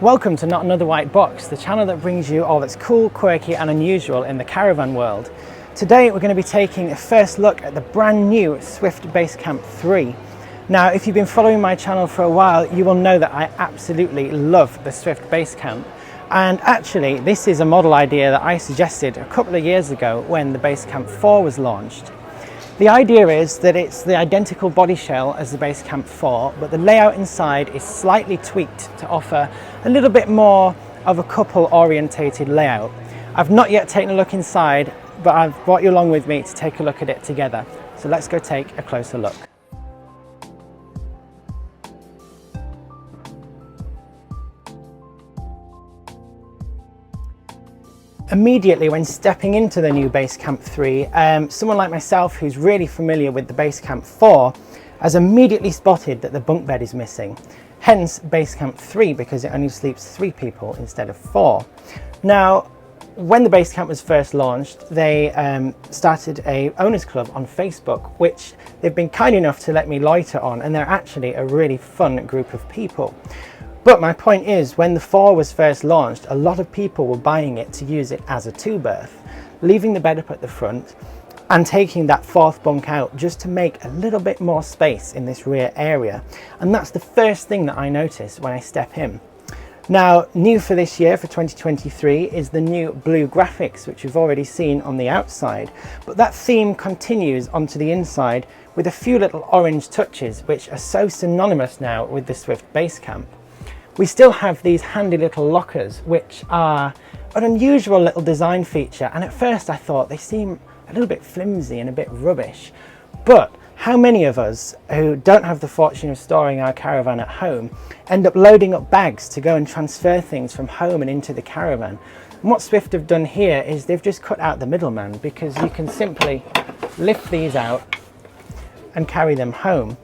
Welcome to Not Another White Box, the channel that brings you all that's cool, quirky and unusual in the caravan world. Today we're going to be taking a first look at the brand new Swift Basecamp 3. Now, if you've been following my channel for a while, you will know that I absolutely love the Swift Basecamp. And actually, this is a model idea that I suggested a couple of years ago when the Basecamp 4 was launched. The idea is that it's the identical body shell as the Basecamp 4, but the layout inside is slightly tweaked to offer a little bit more of a couple orientated layout. I've not yet taken a look inside, but I've brought you along with me to take a look at it together. So let's go take a closer look. Immediately when stepping into the new Basecamp 3, someone like myself who's really familiar with the Basecamp 4 has immediately spotted that the bunk bed is missing. Hence Basecamp 3, because it only sleeps 3 people instead of 4. Now, when the Basecamp was first launched, they started a owners club on Facebook, which they've been kind enough to let me loiter on, and they're actually a really fun group of people. But my point is, when the 4 was first launched, a lot of people were buying it to use it as a 2-berth, leaving the bed up at the front and taking that 4th bunk out just to make a little bit more space in this rear area. And that's the first thing that I noticed when I step in. Now, new for this year, for 2023, is the new blue graphics, which you've already seen on the outside. But that theme continues onto the inside with a few little orange touches, which are so synonymous now with the Swift Basecamp. We still have these handy little lockers, which are an unusual little design feature, and at first I thought they seem a little bit flimsy and a bit rubbish. But how many of us who don't have the fortune of storing our caravan at home end up loading up bags to go and transfer things from home and into the caravan? And what Swift have done here is they've just cut out the middleman, because you can simply lift these out and carry them home.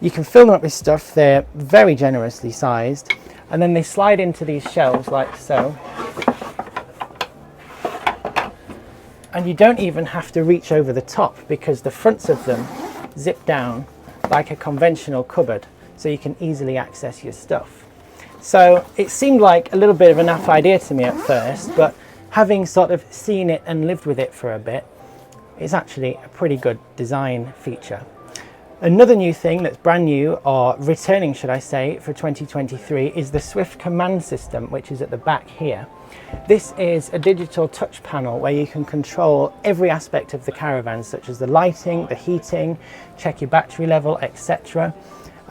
You can fill them up with stuff. They're very generously sized. And then they slide into these shelves like so. And you don't even have to reach over the top, because the fronts of them zip down like a conventional cupboard, so you can easily access your stuff. So it seemed like a little bit of a naff idea to me at first, but having sort of seen it and lived with it for a bit, it's actually a pretty good design feature. Another new thing that's brand new, or returning should I say, for 2023 is the Swift command system, which is at the back here. This is a digital touch panel where you can control every aspect of the caravan, such as the lighting, the heating, check your battery level, etc.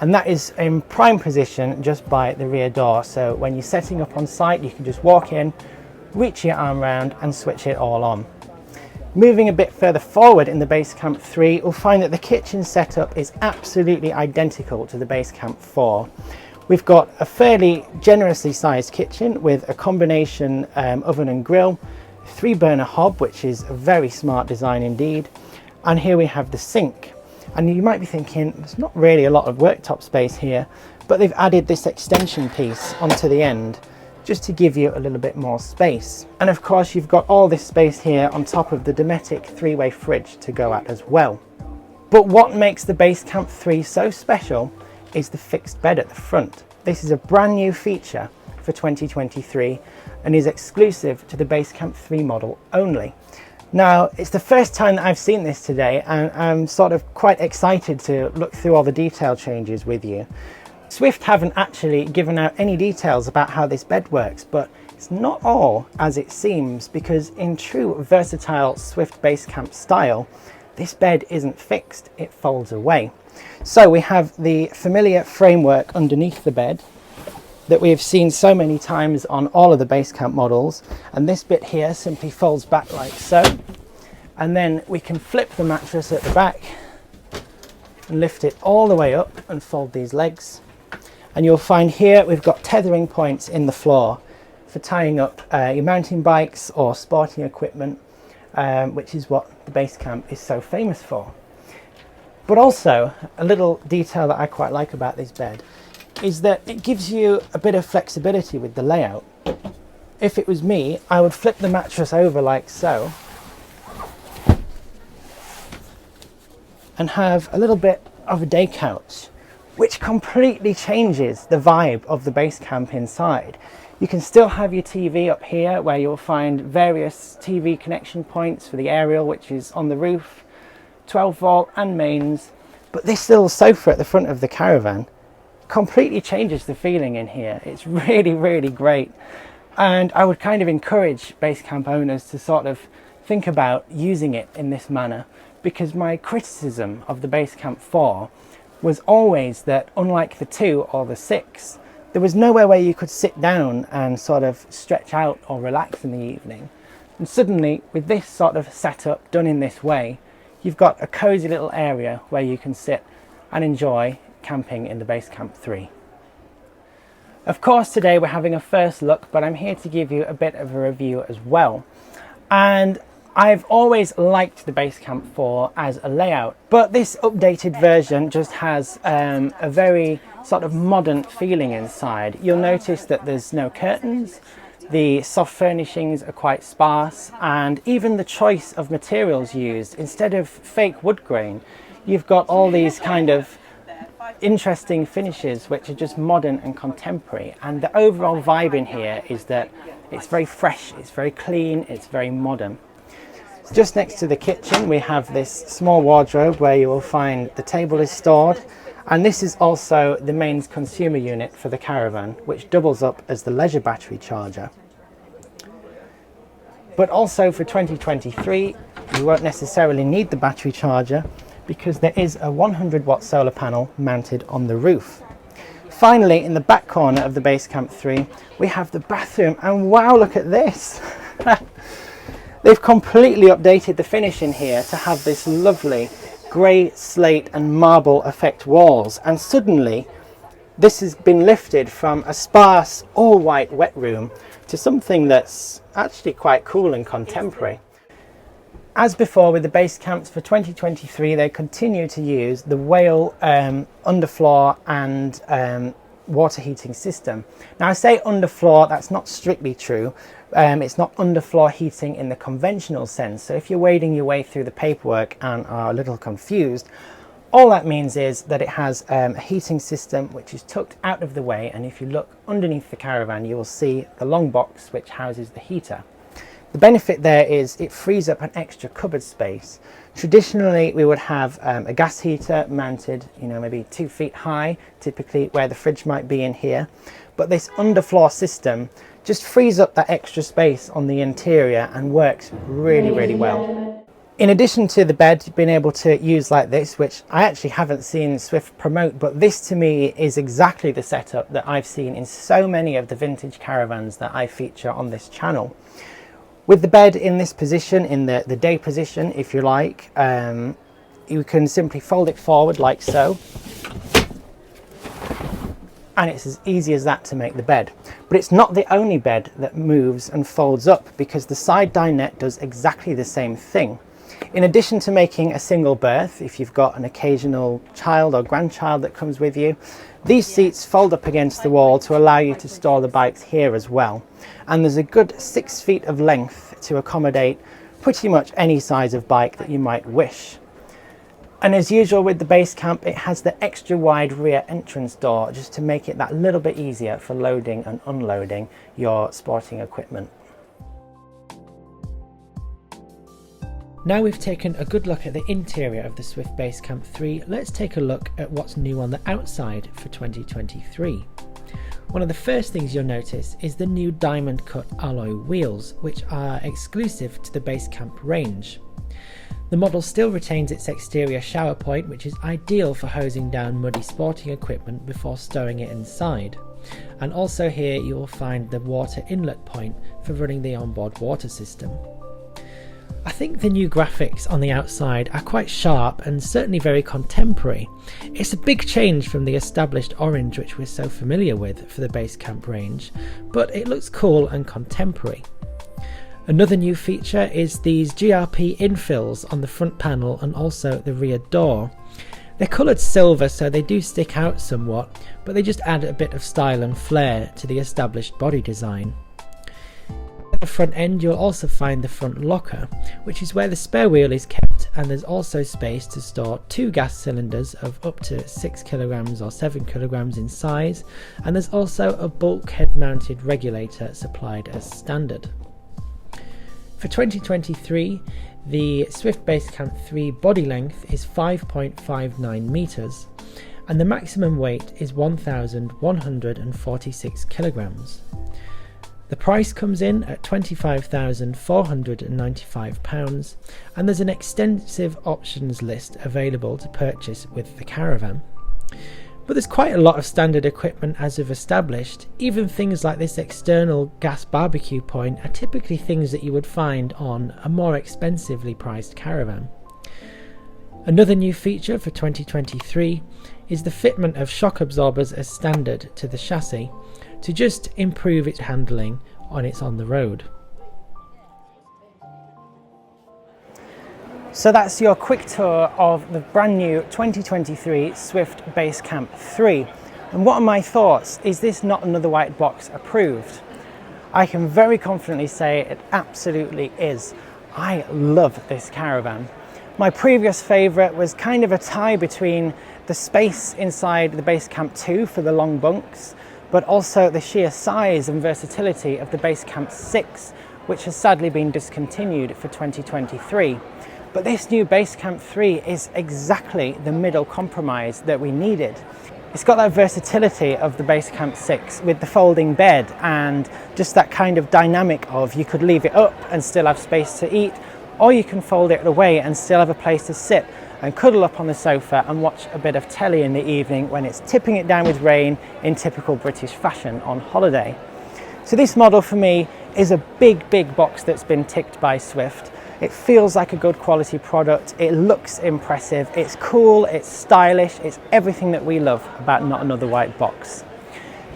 And that is in prime position just by the rear door. So when you're setting up on site, you can just walk in, reach your arm round and switch it all on. Moving a bit further forward in the Basecamp 3, we'll find that the kitchen setup is absolutely identical to the Basecamp 4. We've got a fairly generously sized kitchen with a combination oven and grill, 3-burner hob, which is a very smart design indeed. And here we have the sink. And you might be thinking, there's not really a lot of worktop space here, but they've added this extension piece onto the end, just to give you a little bit more space. And of course you've got all this space here on top of the Dometic 3-way fridge to go at as well. But what makes the Basecamp 3 so special is the fixed bed at the front. This is a brand new feature for 2023 and is exclusive to the Basecamp 3 model only. Now, it's the first time that I've seen this today, and I'm sort of quite excited to look through all the detail changes with you. Swift haven't actually given out any details about how this bed works, but it's not all as it seems, because in true versatile Swift Basecamp style, this bed isn't fixed, it folds away. So we have the familiar framework underneath the bed that we have seen so many times on all of the Basecamp models, and this bit here simply folds back like so, and then we can flip the mattress at the back and lift it all the way up and fold these legs. And you'll find here we've got tethering points in the floor for tying up your mountain bikes or sporting equipment, which is what the Basecamp is so famous for. But also, a little detail that I quite like about this bed is that it gives you a bit of flexibility with the layout. If it was me, I would flip the mattress over like so and have a little bit of a day couch which completely changes the vibe of the Basecamp inside. You can still have your TV up here where you'll find various TV connection points for the aerial, which is on the roof, 12 volt and mains, but this little sofa at the front of the caravan completely changes the feeling in here. It's really great, and I would kind of encourage Basecamp owners to sort of think about using it in this manner, because my criticism of the Basecamp 4 was always that, unlike the 2 or the 6, there was nowhere where you could sit down and sort of stretch out or relax in the evening. And suddenly, with this sort of setup done in this way, you've got a cozy little area where you can sit and enjoy camping in the Basecamp 3. Of course, today we're having a first look, but I'm here to give you a bit of a review as well. And I've always liked the Basecamp 4 as a layout, but this updated version just has a very sort of modern feeling inside. You'll notice that there's no curtains, the soft furnishings are quite sparse, and even the choice of materials used, instead of fake wood grain, you've got all these kind of interesting finishes which are just modern and contemporary. And the overall vibe in here is that it's very fresh, it's very clean, it's very modern. Just next to the kitchen we have this small wardrobe where you will find the table is stored, and this is also the mains consumer unit for the caravan, which doubles up as the leisure battery charger. But also for 2023 you won't necessarily need the battery charger, because there is a 100-watt solar panel mounted on the roof. Finally, in the back corner of the Basecamp 3 we have the bathroom, and wow, look at this! They've completely updated the finish in here to have this lovely grey slate and marble effect walls, and suddenly this has been lifted from a sparse all white wet room to something that's actually quite cool and contemporary. As before with the Basecamps for 2023, they continue to use the Whale underfloor and water heating system. Now I say underfloor, that's not strictly true. It's not underfloor heating in the conventional sense, so if you're wading your way through the paperwork and are a little confused, all that means is that it has a heating system which is tucked out of the way, and if you look underneath the caravan you will see the long box which houses the heater. The benefit there is it frees up an extra cupboard space. Traditionally we would have a gas heater mounted, you know, maybe 2 feet high, typically where the fridge might be in here, but this underfloor system just frees up that extra space on the interior and works really well. In addition to the bed being able to use like this, which I actually haven't seen Swift promote, but this to me is exactly the setup that I've seen in so many of the vintage caravans that I feature on this channel. With the bed in this position, in the day position if you like, you can simply fold it forward like so, and it's as easy as that to make the bed. But it's not the only bed that moves and folds up, because the side dinette does exactly the same thing. In addition to making a single berth, if you've got an occasional child or grandchild that comes with you, these seats fold up against the wall to allow you to store the bikes here as well. And there's a good 6 feet of length to accommodate pretty much any size of bike that you might wish. And as usual with the Basecamp, it has the extra wide rear entrance door just to make it that little bit easier for loading and unloading your sporting equipment. Now we've taken a good look at the interior of the Swift Basecamp 3, let's take a look at what's new on the outside for 2023. One of the first things you'll notice is the new diamond cut alloy wheels, which are exclusive to the Basecamp range. The model still retains its exterior shower point, which is ideal for hosing down muddy sporting equipment before stowing it inside. And also here you will find the water inlet point for running the onboard water system. I think the new graphics on the outside are quite sharp and certainly very contemporary. It's a big change from the established orange which we're so familiar with for the Basecamp range, but it looks cool and contemporary. Another new feature is these GRP infills on the front panel and also the rear door. They're coloured silver, so they do stick out somewhat, but they just add a bit of style and flair to the established body design. At the front end you'll also find the front locker, which is where the spare wheel is kept and there's also space to store 2 gas cylinders of up to 6 kilograms or 7 kilograms in size, and there's also a bulkhead mounted regulator supplied as standard. For 2023, the Swift Basecamp 3 body length is 5.59 meters, and the maximum weight is 1,146 kilograms. The price comes in at £25,495, and there's an extensive options list available to purchase with the Caravan. But there's quite a lot of standard equipment as we've established. Even things like this external gas barbecue point are typically things that you would find on a more expensively priced Caravan. Another new feature for 2023 is the fitment of shock absorbers as standard to the chassis to just improve its handling when it's on the road. So that's your quick tour of the brand new 2023 Swift Basecamp 3. And what are my thoughts? Is this Not Another White Box approved? I can very confidently say it absolutely is. I love this Caravan. My previous favourite was kind of a tie between the space inside the Basecamp 2 for the long bunks, but also the sheer size and versatility of the Basecamp 6, which has sadly been discontinued for 2023. But this new Basecamp 3 is exactly the middle compromise that we needed. It's got that versatility of the Basecamp 6 with the folding bed and just that kind of dynamic of you could leave it up and still have space to eat, or you can fold it away and still have a place to sit and cuddle up on the sofa and watch a bit of telly in the evening when it's tipping it down with rain in typical British fashion on holiday. So this model for me is a big box that's been ticked by Swift. It feels like a good quality product, it looks impressive, it's cool, it's stylish, it's everything that we love about Not Another White Box.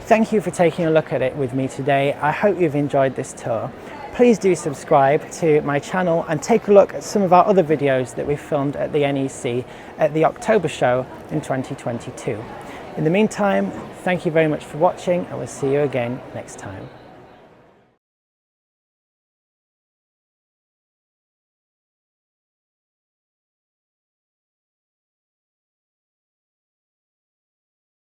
Thank you for taking a look at it with me today. I hope you've enjoyed this tour. Please do subscribe to my channel and take a look at some of our other videos that we filmed at the NEC at the October show in 2022. In the meantime, thank you very much for watching, and we'll see you again next time.